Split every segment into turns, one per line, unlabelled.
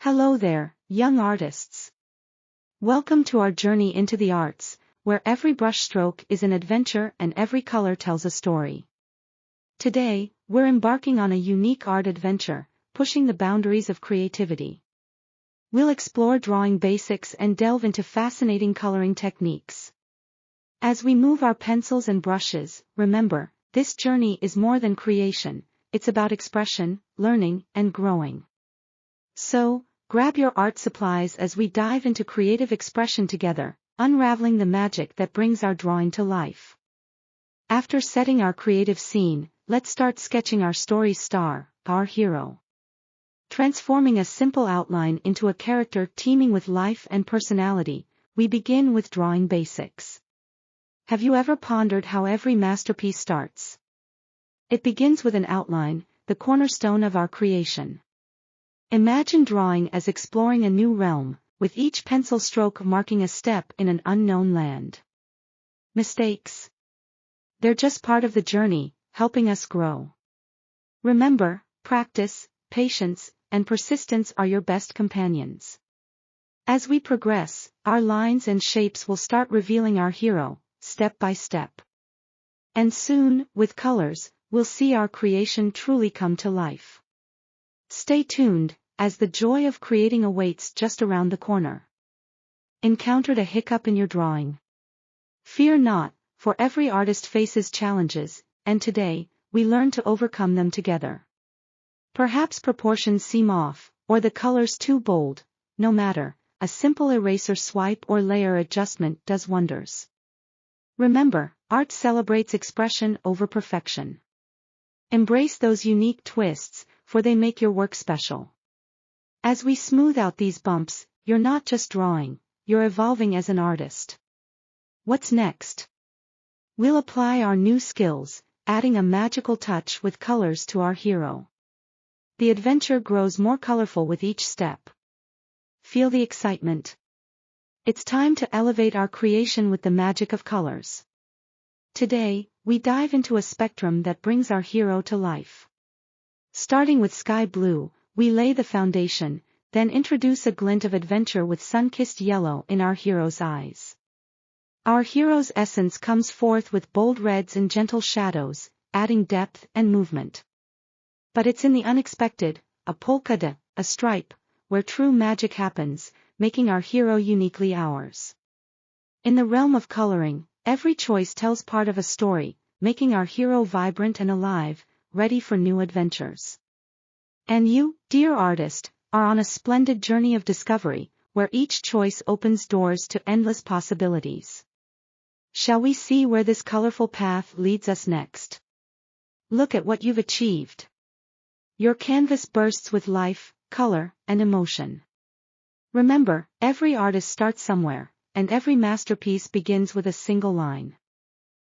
Hello there, young artists. Welcome to our journey into the arts, where every brushstroke is an adventure and every color tells a story. Today, we're embarking on a unique art adventure, pushing the boundaries of creativity. We'll explore drawing basics and delve into fascinating coloring techniques. As we move our pencils and brushes, remember, this journey is more than creation, it's about expression, learning, and growing. So, grab your art supplies as we dive into creative expression together, unraveling the magic that brings our drawing to life. After setting our creative scene, let's start sketching our story's star, our hero. Transforming a simple outline into a character teeming with life and personality, we begin with drawing basics. Have you ever pondered how every masterpiece starts? It begins with an outline, the cornerstone of our creation. Imagine drawing as exploring a new realm, with each pencil stroke marking a step in an unknown land. Mistakes? They're just part of the journey, helping us grow. Remember, practice, patience, and persistence are your best companions. As we progress, our lines and shapes will start revealing our hero, step by step. And soon, with colors, we'll see our creation truly come to life. Stay tuned, as the joy of creating awaits just around the corner. Encountered a hiccup in your drawing? Fear not, for every artist faces challenges, and today, we learn to overcome them together. Perhaps proportions seem off, or the colors too bold, no matter, a simple eraser swipe or layer adjustment does wonders. Remember, art celebrates expression over perfection. Embrace those unique twists, for they make your work special. As we smooth out these bumps, you're not just drawing, you're evolving as an artist. What's next? We'll apply our new skills, adding a magical touch with colors to our hero. The adventure grows more colorful with each step. Feel the excitement. It's time to elevate our creation with the magic of colors. Today, we dive into a spectrum that brings our hero to life. Starting with sky blue, we lay the foundation, then introduce a glint of adventure with sun-kissed yellow in our hero's eyes. Our hero's essence comes forth with bold reds and gentle shadows, adding depth and movement. But it's in the unexpected, a polka dot, a stripe, where true magic happens, making our hero uniquely ours. In the realm of coloring, every choice tells part of a story, making our hero vibrant and alive, ready for new adventures. And you, dear artist, are on a splendid journey of discovery, where each choice opens doors to endless possibilities. Shall we see where this colorful path leads us next? Look at what you've achieved. Your canvas bursts with life, color, and emotion. Remember, every artist starts somewhere, and every masterpiece begins with a single line.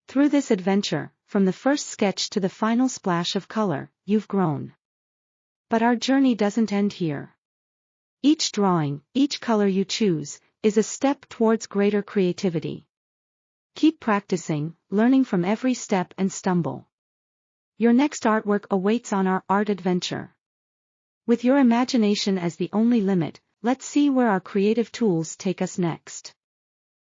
Through this adventure, from the first sketch to the final splash of color, you've grown. But our journey doesn't end here. Each drawing, each color you choose, is a step towards greater creativity. Keep practicing, learning from every step and stumble. Your next artwork awaits on our art adventure. With your imagination as the only limit, let's see where our creative tools take us next.